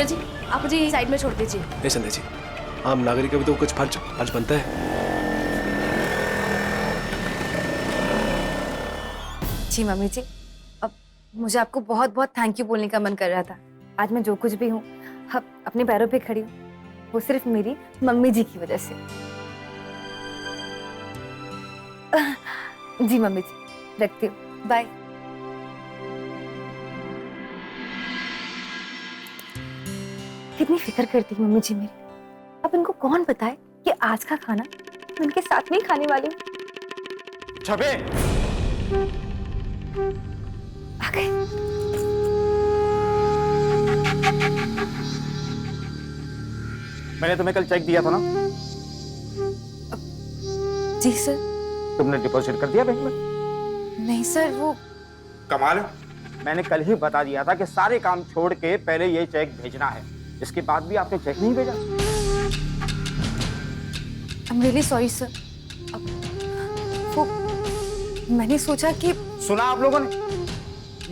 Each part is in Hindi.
सूरज जी, आप मुझे यही साइड में छोड़ दीजिए। नहीं संध्या जी, आम नागरिक का भी तो कुछ फर्ज बनता है। जी मम्मी जी, अब मुझे आपको बहुत बहुत थैंक यू बोलने का मन कर रहा था। आज मैं जो कुछ भी हूँ, अब अपने पैरों पे खड़ी हूँ, वो सिर्फ मेरी मम्मी जी की वजह से। जी मम्मी जी, रखती हूँ, बाय। कितनी फिक्र करती है मम्मी जी मेरी। अब इनको कौन बताए कि आज का खाना मैं उनके साथ में ही खाने वाली हूँ। छबे, आ गए। मैंने तुम्हें कल चेक दिया था ना? जी सर। तुमने डिपॉजिट कर दिया बैंक में? नहीं सर, वो कमाल है। मैंने कल ही बता दिया था कि सारे काम छोड़ के पहले ये चेक भेजना है। इसके बाद भी आपने चेक नहीं भेजा। I am really sorry sir. वो मैंने सोचा कि सुना आप लोगों ने?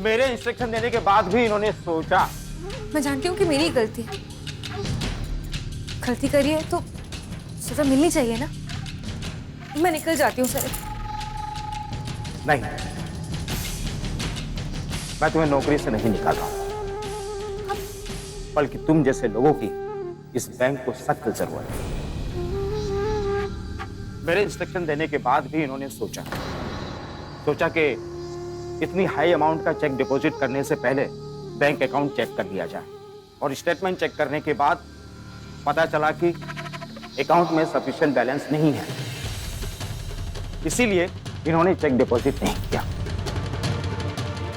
मेरे इंस्ट्रक्शन देने के बाद भी इन्होंने सोचा। मैं जानती हूँ कि मेरी गलती है। गलती करी है तो सजा मिलनी चाहिए ना। मैं निकल जाती हूँ सर। नहीं, मैं तुम्हें नौकरी से नहीं निकाल रहा हूं, बल्कि तुम जैसे लोगों की इस बैंक को सख्त जरूरत है। मेरे इंस्ट्रक्शन देने के बाद भी इन्होंने सोचा कि इतनी हाई अमाउंट का चेक डिपॉजिट करने से पहले बैंक अकाउंट चेक कर लिया जाए, और स्टेटमेंट चेक करने के बाद पता चला कि अकाउंट में सफिशिएंट बैलेंस नहीं है, इसीलिए इन्होंने चेक डिपॉजिट नहीं किया।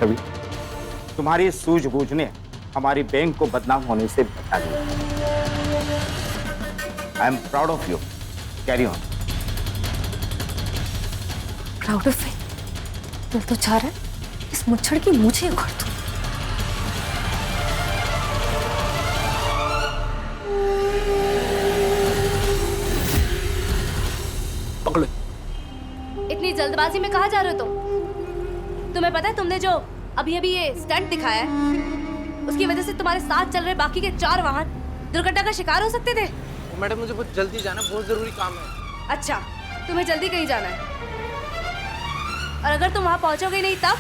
कभी तुम्हारी सूझबूझ ने हमारी बैंक को बदनाम होने से बचा लिया। I am proud of you. Carry on. Proud of it? दिल तो चाह रहा है इस मुच्छड़ की मुझे उखाड़ दूं। पकड़ो। इतनी जल्दबाजी में कहाँ जा रहे हो तुम? तुम्हें पता है तुमने जो अभी अभी ये स्टंट दिखाया है, उसकी वजह से तुम्हारे साथ चल रहे बाकी के 4 वाहन दुर्घटना का शिकार हो सकते थे। मैडम मुझे बहुत जल्दी जाना, बहुत जरूरी काम है। अच्छा, तुम्हें जल्दी कहीं जाना है, और अगर तुम वहां पहुंचोगे नहीं तब?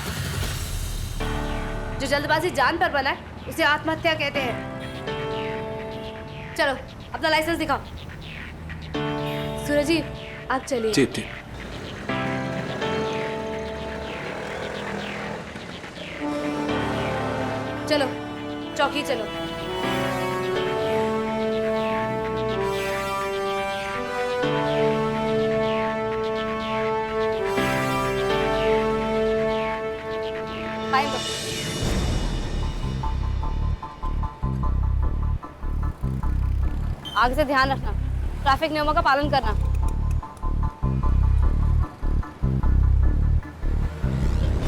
जो जल्दबाजी जान पर बना है उसे आत्महत्या कहते हैं। चलो अपना लाइसेंस दिखाओ। सूरज जी आप चलिए। जी ठीक। चलो चौकी चलो। बाय। आगे से ध्यान रखना, ट्रैफिक नियमों का पालन करना।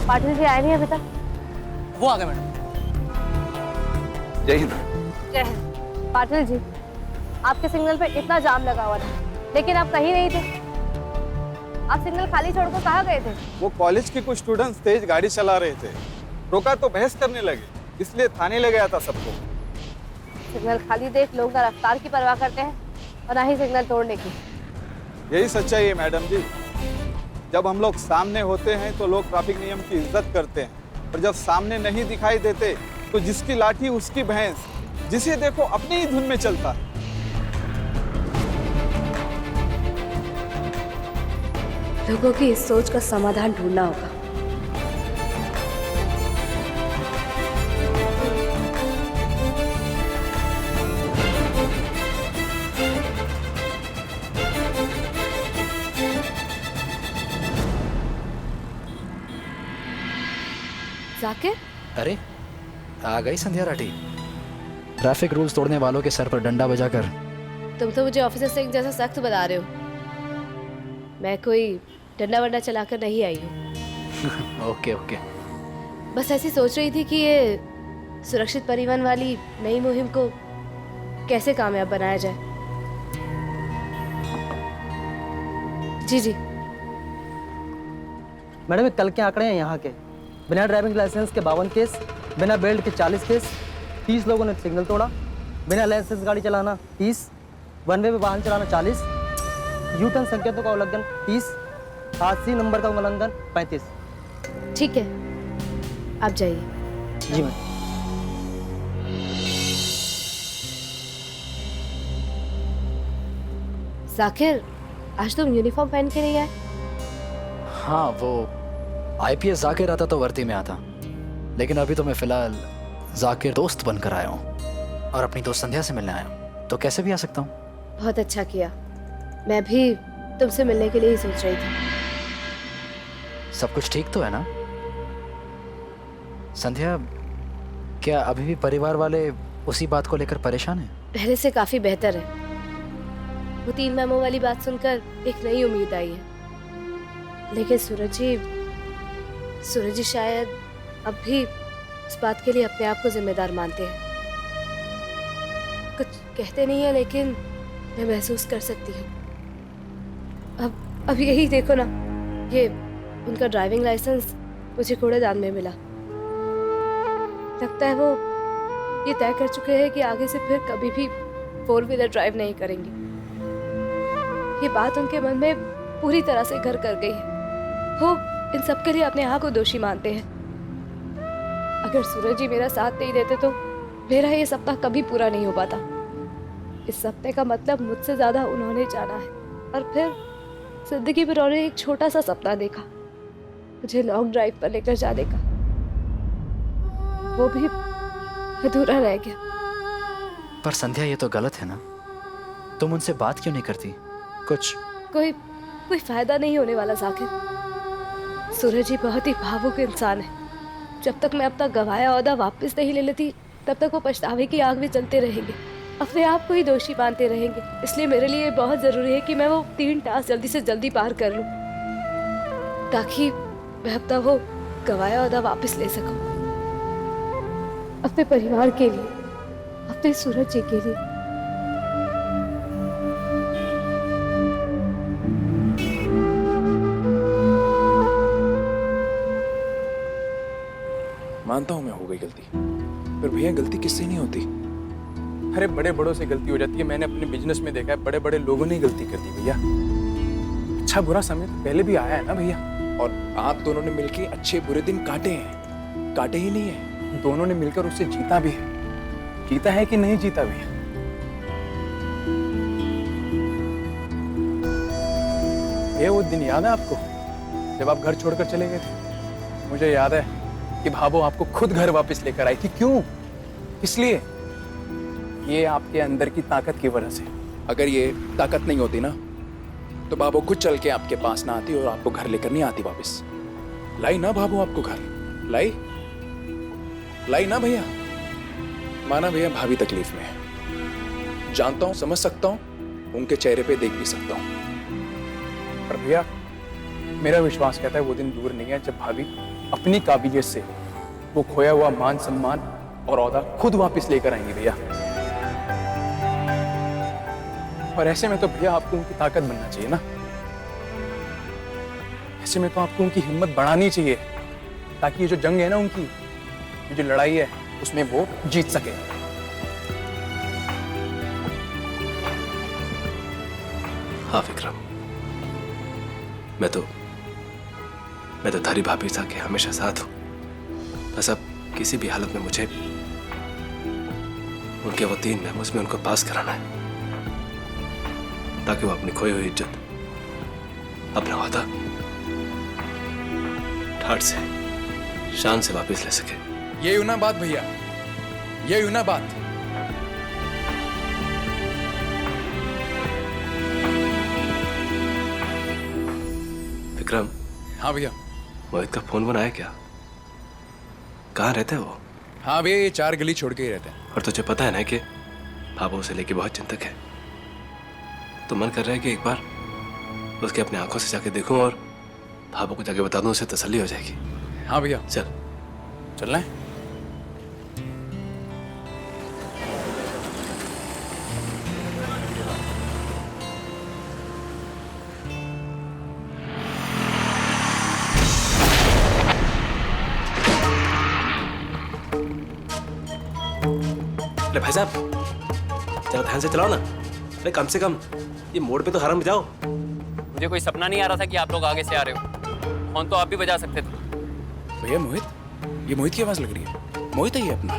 पाटिल जी आए नहीं अभी तक? वो आ गए मैडम। जय हिंद। जय हिंद। पाटिल जी, आपके सिग्नल पे इतना जाम लगा हुआ था, लेकिन आप कहीं नहीं थे। आप सिग्नल खाली छोड़कर कहाँ गए थे? वो कॉलेज के कुछ स्टूडेंट्स तेज गाड़ी चला रहे थे, रोका तो बहस करने लगे, इसलिए थाने ले गया था सबको। सिग्नल खाली देख लोग ना रफ्तार की परवाह करते हैं और ना ही सिग्नल तोड़ने की। यही सच्चाई है मैडम जी। जब हम लोग सामने होते हैं तो लोग ट्रैफिक नियम की इज्जत करते हैं, और जब सामने नहीं दिखाई देते तो जिसकी लाठी उसकी भैंस, जिसे देखो अपनी ही धुन में चलता है। लोगों की इस सोच का समाधान ढूंढना होगा। जाकिर, अरे आ गई संध्या राठी। ट्रैफिक रूल्स तोड़ने वालों के सर पर डंडा बजाकर। तुम तो मुझे ऑफिसर सिंह जैसा सख्त बता रहे हो। मैं कोई डंडा वंडा चलाकर नहीं आई हूँ। Okay okay. बस ऐसी सोच रही थी कि ये सुरक्षित परिवहन वाली नई मुहिम को कैसे कामयाब बनाया जाए। जी जी। मैडम ये कल के आंकड़े हैं यहाँ के। बिना ड्राइविंग लाइसेंस के 52 केस, बिना बेल्ट के 40 केस, 30 लोगों ने सिग्नल तोड़ा, बिना लाइसेंस गाड़ी चलाना 30, वन वे में वाहन चलाना 40, यू टर्न संकेतों का उल्लंघन 30, हादसी नंबर का उल्लंघन 35। ठीक है, आप जाइए। जी मैम। जाकिर, आज तुम यूनिफॉर्म पहन के नहीं आए? हाँ, वो आईपीएस जाकिर आता तो वर्दी में आता, लेकिन अभी तो मैं फिलहाल जाकिर दोस्त बनकर आया हूँ और अपनी दोस्त संध्या से मिलने आया हूँ, तो कैसे भी आ सकता हूँ। बहुत अच्छा किया, मैं भी तुमसे मिलने के लिए ही सोच रही थी। सब कुछ ठीक तो है ना संध्या? क्या अभी भी परिवार वाले उसी बात को लेकर परेशान हैं? पहले से काफी बेहतर है। वो 3 मेमो वाली बात सुनकर एक नई उम्मीद आई है, लेकिन सूरज जी शायद अब भी इस बात के लिए अपने आप को जिम्मेदार मानते हैं। कुछ कहते नहीं है, लेकिन मैं महसूस कर सकती हूँ। अब यही देखो ना, ये उनका ड्राइविंग लाइसेंस मुझे कूड़ेदान में मिला। लगता है वो ये तय कर चुके हैं कि आगे से फिर कभी भी 4 व्हीलर ड्राइव नहीं करेंगे। ये बात उनके मन में पूरी तरह से घर कर गई है। वो इन सब के लिए अपने आप को दोषी मानते हैं। अगर सूरज जी मेरा साथ नहीं देते तो मेरा ये सपना कभी पूरा नहीं हो पाता। इस सपने का मतलब मुझसे ज्यादा उन्होंने जाना है, और फिर जिंदगी में उन्होंने एक छोटा सा सपना देखा, मुझे लॉन्ग ड्राइव पर लेकर जाने का। वो भी अधूरा रह गया। पर संध्या, ये तो गलत है ना? तुम उनसे बात क्यों नहीं करती? कोई फायदा नहीं होने वाला जाकिर। सूरज जी बहुत ही भावुक इंसान है। जब तक मैं अपना गवाया ओहदा वापस नहीं ले लेती, तब तक वो पछतावे की आग में जलते रहेंगे, अपने आप को ही दोषी मानते रहेंगे। इसलिए मेरे लिए बहुत जरूरी है कि मैं वो 3 टास्क जल्दी से जल्दी पार कर लूं, ताकि मैं अपना वो गवाया ओहदा वापस ले सकूं, अपने परिवार के लिए, अपने सूरज जी के लिए। मानता हूं मैं हो गई गलती, पर भैया गलती किससे नहीं होती? अरे बड़े बड़ों से गलती हो जाती है। मैंने अपने बिजनेस में देखा है, बड़े बड़े लोगों ने गलती कर दी भैया। अच्छा बुरा समय तो पहले भी आया है ना भैया। और आप दोनों ने मिलकर अच्छे बुरे दिन काटे हैं, काटे ही नहीं है। दोनों ने मिलकर उससे जीता भी है। जीता है कि नहीं जीता भैया? ये वो दिन याद है आपको जब आप घर छोड़कर चले गए थे? मुझे याद है कि भाभो आपको खुद घर वापस लेकर आई थी। क्यों? इसलिए ये आपके अंदर की ताकत की वजह से। अगर ये ताकत नहीं होती ना, तो भाभो खुद चल के आपके पास ना आती और आपको घर लेकर नहीं आती वापस। लाई ना भाभो आपको घर, लाई ना भैया। माना भैया भाभी तकलीफ में है, जानता हूं, समझ सकता हूं, उनके चेहरे पे देख भी सकता हूं। पर भैया मेरा विश्वास कहता है वो दिन दूर नहीं है जब भाभी अपनी काबिलियत से वो खोया हुआ मान सम्मान और ओहदा खुद वापस लेकर आएंगी भैया। और ऐसे में तो भैया आपको उनकी ताकत बनना चाहिए ना। ऐसे में तो आपको उनकी हिम्मत बढ़ानी चाहिए, ताकि ये जो जंग है ना उनकी, ये जो लड़ाई है, उसमें वो जीत सके। हाँ विक्रम, मैं तो थारी भाभी था कि हमेशा साथ हूं। बस अब किसी भी हालत में मुझे उनके वो 3 मेमोज में उनको पास कराना है, ताकि वो अपनी खोई हुई इज्जत, अपना वादा ठाठ से, शान से वापस ले सके। ये यूं ना बात भैया, ये यूं ना बात। विक्रम। हाँ भैया। मोहित का फोन बनाया क्या? कहाँ रहते हैं वो? हाँ भैया, ये 4 गली छोड़ के ही रहते हैं। और तुझे पता है ना कि भाभो उसे लेके बहुत चिंतक है, तो मन कर रहा है कि एक बार उसके अपने आंखों से जाके देखूं और भाभो को जाके बता दूं, उसे तसल्ली हो जाएगी। हाँ भैया। चलना है। भाई साहब, जरा ध्यान से चलाओ ना। अरे कम से कम ये मोड़ पे तो हॉर्न बजाओ। मुझे कोई सपना नहीं आ रहा था कि आप लोग आगे से आ रहे हो। फोन तो आप भी बजा सकते थे। भैया मोहित, ये मोहित की आवाज लग रही है। मोहित है ये अपना।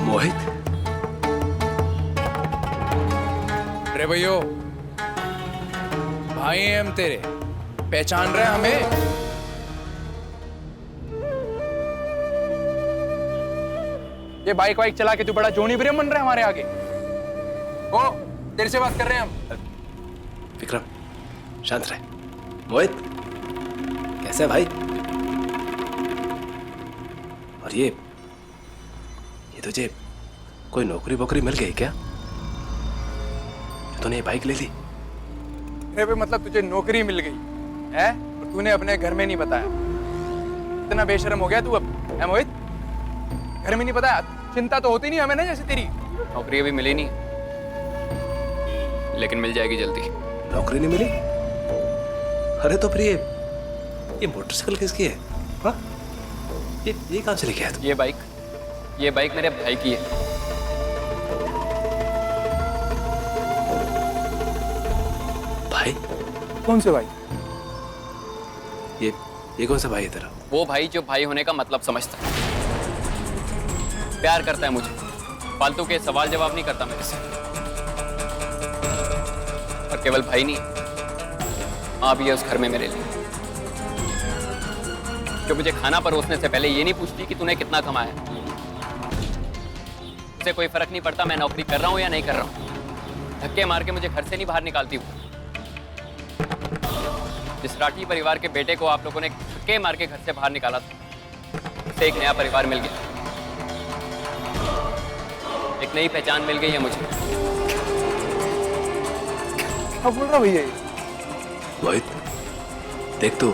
मोहित, अरे भैयो, भाई हैं हम तेरे, पहचान रहे हमें? ये बाइक वाइक चला के तू बड़ा जोनी ब्रेम बन रहा है हमारे आगे। ओ, तेरे से बात कर रहे हैं हम। विक्रम शांत रहे। मोहित कैसे है भाई? और ये तुझे कोई नौकरी वोकरी मिल गई क्या? तूने ये बाइक ले ली? अरे भाई मतलब तुझे नौकरी मिल गई है और तूने अपने घर में नहीं बताया। इतना बेशर्म हो गया तू अब, है मोहित? घर में नहीं बताया? चिंता तो होती नहीं हमें ना जैसे तेरी। नौकरी अभी मिली नहीं, लेकिन मिल जाएगी जल्दी। नौकरी नहीं मिली? अरे तो फिर ये मोटरसाइकिल किसकी है? हाँ? ये कहाँ से लेके आया तू? ये बाइक मेरे भाई की है। भाई? कौन से भाई? ये कौन सा भाई है तेरा? वो भाई जो भाई होने का मतलब समझता है, प्यार करता है मुझे, फालतू के सवाल जवाब नहीं करता मेरे से। और केवल भाई नहीं, माँ भी है उस घर में मेरे लिए, जो मुझे खाना परोसने से पहले ये नहीं पूछती कि तूने कितना कमाया। उसे कोई फर्क नहीं पड़ता मैं नौकरी कर रहा हूँ या नहीं कर रहा हूँ। धक्के मार के मुझे घर से नहीं बाहर निकालती वो। जिस राठी परिवार के बेटे को आप लोगों ने धक्के मार के घर से बाहर निकाला था, उसे एक नया परिवार मिल गया, एक नई पहचान मिल गई है मुझे। क्या बोल रहा भैया? मोहित देख, तू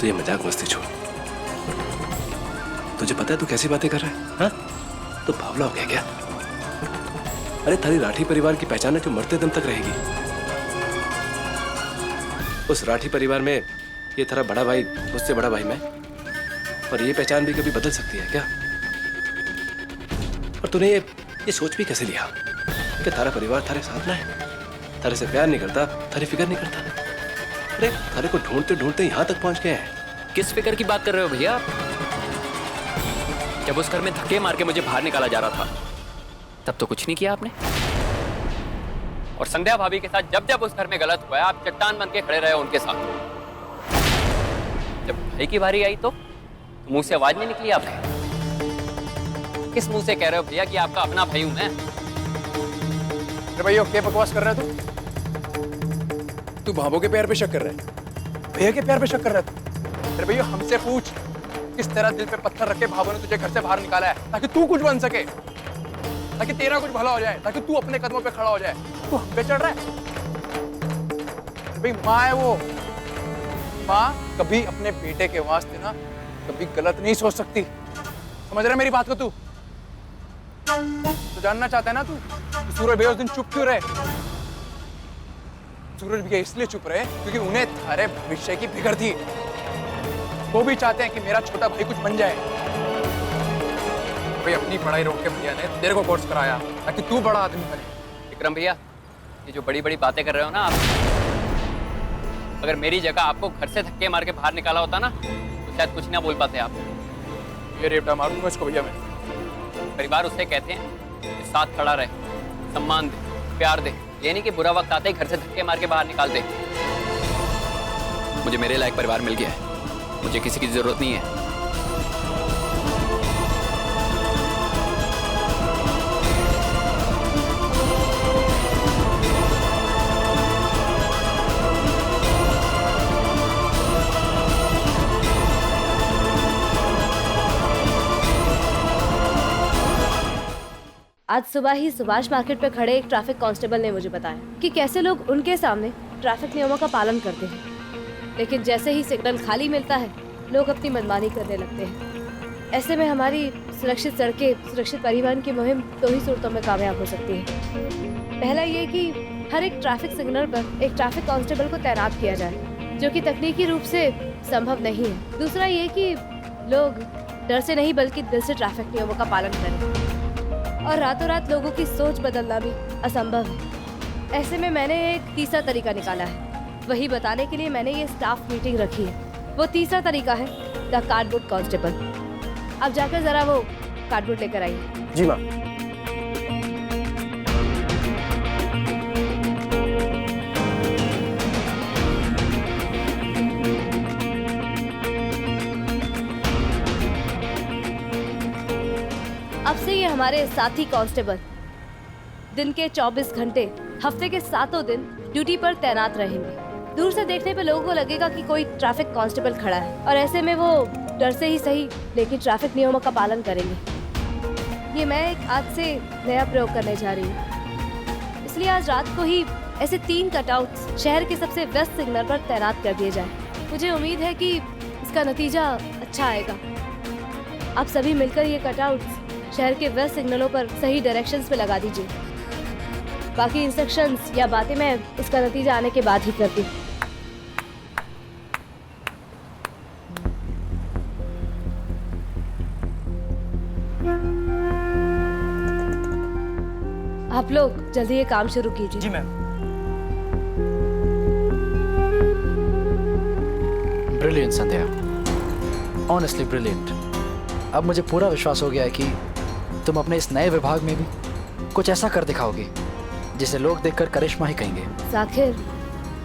ये मजाक मस्ती छोड़। तुझे पता है तू कैसी बातें कर रहा है? हाँ? तो बावला हो गया क्या? अरे थारी राठी परिवार की पहचान है जो मरते दम तक रहेगी। उस राठी परिवार में ये थारा बड़ा भाई, उससे बड़ा भाई मैं, और ये पहचान भी कभी बदल सकती है क्या? और तूने ये सोच भी कैसे लिया कि थारा परिवार थारे साथ ना है, थारे से प्यार नहीं करता, थारी फिक्र नहीं करता? अरे थारे को ढूंढते ढूंढते यहाँ तक पहुंच गए हैं। किस फिक्र की बात कर रहे हो भैया? जब उस घर में धक्के मार के मुझे बाहर निकाला जा रहा था, तब तो कुछ नहीं किया आपने। और संध्या भाभी के साथ जब जब उस घर में गलत हुआ है, आप चट्टान बन के खड़े रहे उनके साथ। जब भाई की बारी आई तो मुंह से आवाज नहीं निकली आपने। किस मुंह से कह रहे हो भैया कि आपका अपना भाई हूं मैं? अरे भैया क्या बकवास कर रहा है तू? तू भाभो के प्यार पे शक कर रहा है? भैया के प्यार पे शक कर रहा है तू? अरे भैया हमसे पूछ, किस तरह दिल पे पत्थर रख के भाभो ने तुझे घर से बाहर निकाला है ताकि तू कुछ बन सके, ताकि तेरा कुछ भला हो जाए, ताकि तू अपने कदमों पे खड़ा हो जाए। तू हम पे चढ़ रहा है? भाई माँ है वो, माँ कभी अपने बेटे के वास्ते ना कभी गलत नहीं सोच सकती। समझ रहा है मेरी बात को तू? तो जानना चाहता है ना तू सूरज भैया उस दिन चुप क्यों रहे? सूरज भैया इसलिए चुप रहे क्योंकि उन्हें थारे भविष्य की फिक्र थी। वो भी चाहते हैं कि मेरा छोटा भाई कुछ बन जाए। भाई अपनी पढ़ाई रोक के भैया ने तेरे को कोर्स कराया ताकि तू बड़ा आदमी बने। विक्रम भैया, ये जो बड़ी बड़ी बातें कर रहे हो ना आप, अगर मेरी जगह आपको घर से धक्के मार के बाहर निकाला होता ना, तो शायद कुछ ना बोल पाते आप। ये रेपटा मारूंगा इसको भैया मैं। परिवार उससे कहते हैं कि साथ खड़ा रहे, सम्मान दे, प्यार दे, ये नहीं कि बुरा वक्त आते ही घर से धक्के मार के बाहर निकाल दे। मुझे मेरे लायक परिवार मिल गया है, मुझे किसी की जरूरत नहीं है। आज सुबह ही सुभाष मार्केट पे खड़े एक ट्रैफिक कांस्टेबल ने मुझे बताया कि कैसे लोग उनके सामने ट्रैफिक नियमों का पालन करते हैं, लेकिन जैसे ही सिग्नल खाली मिलता है लोग अपनी मनमानी करने लगते हैं। ऐसे में हमारी सुरक्षित सड़कें, सुरक्षित परिवहन की मुहिम दो ही सूरतों में कामयाब हो सकती है। पहला ये कि हर एक ट्रैफिक सिग्नल पर एक ट्रैफिक कांस्टेबल को तैनात किया जाए, जो कि तकनीकी रूप से संभव नहीं है। दूसरा ये कि लोग डर से नहीं बल्कि दिल से ट्रैफिक नियमों का पालन करें, और रातों रात लोगों की सोच बदलना भी असंभव है। ऐसे में मैंने एक तीसरा तरीका निकाला है, वही बताने के लिए मैंने ये स्टाफ मीटिंग रखी है। वो तीसरा तरीका है द कार्डबोर्ड कांस्टेबल। अब जाकर जरा वो कार्डबोर्ड लेकर आइए। जी मैम। अब से ये हमारे साथी कांस्टेबल दिन के 24 घंटे हफ्ते के 7 दिन ड्यूटी पर तैनात रहेंगे। दूर से देखने पे लोगों को लगेगा कि कोई ट्रैफिक कांस्टेबल खड़ा है, और ऐसे में वो डर से ही सही लेकिन ट्रैफिक नियमों का पालन करेंगे। ये मैं एक आज से नया प्रयोग करने जा रही हूँ, इसलिए आज रात को ही ऐसे 3 कटआउट्स शहर के सबसे व्यस्त सिग्नल पर तैनात कर दिए जाए। मुझे उम्मीद है कि इसका नतीजा अच्छा आएगा। आप सभी मिलकर ये कटआउट्स शहर के व्यस्त सिग्नलों पर सही डायरेक्शंस पे लगा दीजिए। बाकी इंस्ट्रक्शंस या बातें मैं इसका नतीजा आने के बाद ही करती हूँ। आप लोग जल्दी ये काम शुरू कीजिए। जी मैम। ब्रिलियंट संध्या, ऑनेस्टली ब्रिलियंट। अब मुझे पूरा विश्वास हो गया है कि तुम अपने इस नए विभाग में भी कुछ ऐसा कर दिखाओगी जिसे लोग देखकर करिश्मा ही कहेंगे। जाकिर,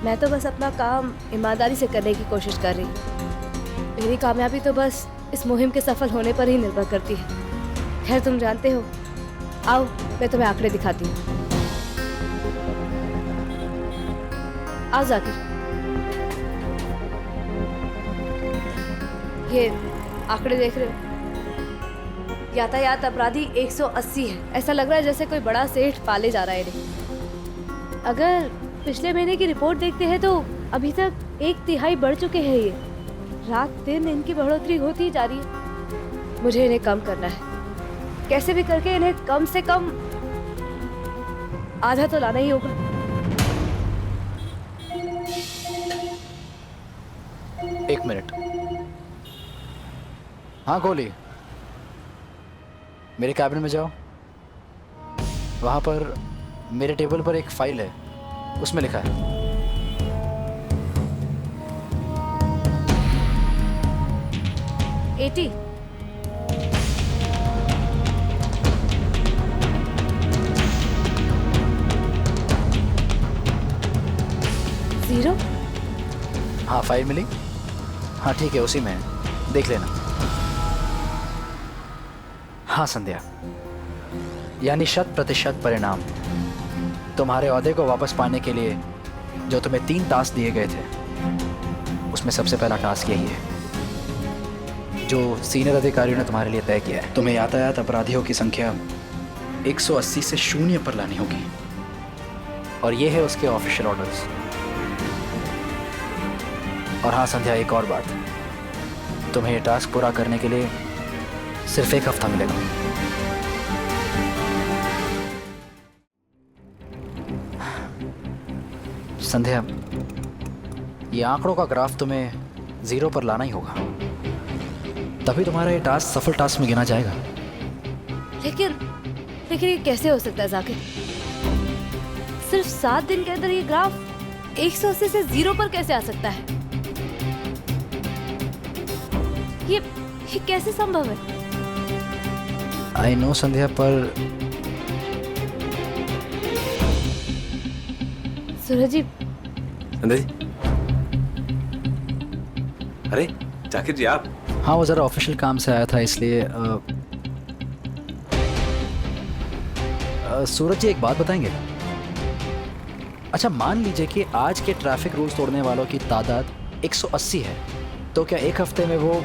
मैं तो बस अपना काम ईमानदारी से करने की कोशिश कर रही हूँ। मेरी कामयाबी तो बस इस मुहिम के सफल होने पर ही निर्भर करती है। खैर, तुम जानते हो, आओ मैं तुम्हें आंकड़े दिखाती हूँ। आओ जाकिर, ये आंकड़े देख रहे हो? यातायात अपराधी 180 है। ऐसा लग रहा है जैसे कोई बड़ा सेठ पाले जा रहा है इन्हें। अगर पिछले महीने की रिपोर्ट देखते हैं तो अभी तक 1/3 बढ़ चुके हैं ये। रात दिन इनकी बढ़ोतरी होती जा रही है। मुझे इन्हें कम करना है, कैसे भी करके इन्हें कम से कम आधा तो लाना ही होगा। एक मिनट। हाँ गोली, मेरे कैबिन में जाओ। वहां पर मेरे टेबल पर एक फाइल है, उसमें लिखा है 80। जीरो। हाँ फाइल मिली। हाँ ठीक है, उसी में है, देख लेना। हाँ संध्या, यानी 100% परिणाम। तुम्हारे ओहदे को वापस पाने के लिए जो तुम्हें 3 टास्क दिए गए थे, उसमें सबसे पहला टास्क यही है जो सीनियर अधिकारियों ने तुम्हारे लिए तय किया है। तुम्हें यातायात अपराधियों की संख्या 180 से 0 पर लानी होगी, और ये है उसके ऑफिशियल ऑर्डर्स। और हाँ संध्या, एक और बात, तुम्हें ये टास्क पूरा करने के लिए सिर्फ 1 हफ्ता मिलेगा। संध्या, ये आंकड़ों का ग्राफ तुम्हें 0 पर लाना ही होगा, तभी तुम्हारा ये टास्क सफल टास्क में गिना जाएगा। लेकिन ये कैसे हो सकता है जाकिर? सिर्फ 7 दिन के अंदर ये ग्राफ 180 से 0 पर कैसे आ सकता है? ये कैसे संभव है? आई नो संध्या, पर सूरज जी। संध्या जी, अरे जाकिर जी आप? हाँ, वो ज़रा ऑफिशियल काम से आया था, इसलिए सूरज जी एक बात बताएंगे? अच्छा, मान लीजिए कि आज के ट्रैफिक रूल्स तोड़ने वालों की तादाद 180 है, तो क्या 1 हफ्ते में वो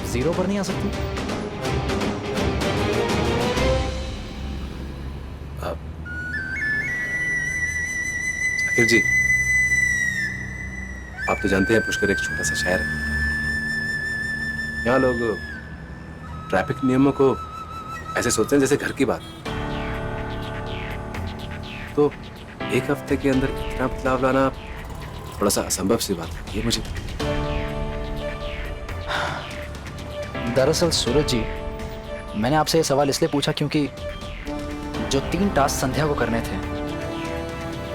0 पर नहीं आ सकती? जाकिर जी, आप तो जानते हैं पुष्कर एक छोटा सा शहर है। यहाँ लोग ट्रैफिक नियमों को ऐसे सोचते हैं जैसे घर की बात। तो 1 हफ्ते के अंदर इतना बदलाव लाना थोड़ा सा असंभव सी बात लगती है मुझे। दरअसल सूरज जी, मैंने आपसे ये सवाल इसलिए पूछा क्योंकि जो 3 टास्क संध्या को करने थे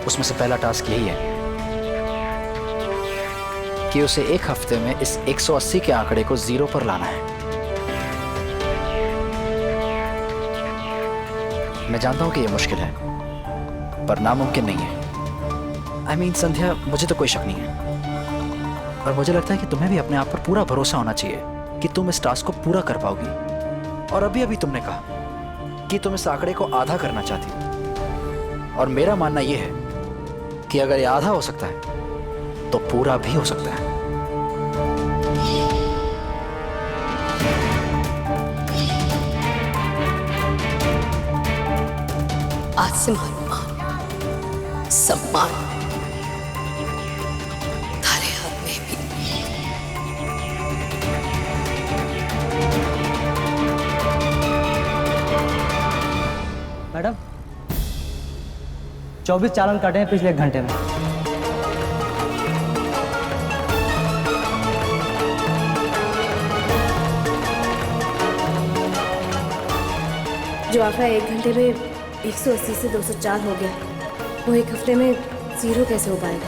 उसमें से पहला टास्क यही है कि उसे 1 हफ्ते में इस 180 के आंकड़े को 0 पर लाना है। मैं जानता हूं कि यह मुश्किल है, पर नामुमकिन नहीं है। I mean, संध्या, मुझे तो कोई शक नहीं है, और मुझे लगता है कि तुम्हें भी अपने आप पर पूरा भरोसा होना चाहिए कि तुम इस टास्क को पूरा कर पाओगी। और अभी अभी तुमने कहा कि तुम इस आंकड़े को आधा करना चाहती हो, और मेरा मानना यह है कि अगर ये आधा हो सकता है तो पूरा भी हो सकता है। आसमान, सम्मान थारे हाथ में भी। मैडम 24 चालान काटे हैं पिछले 1 घंटे में। जो आंकड़ा 1 घंटे में 180 से 204 हो गया, वो 1 हफ्ते में 0 कैसे हो पाएगा?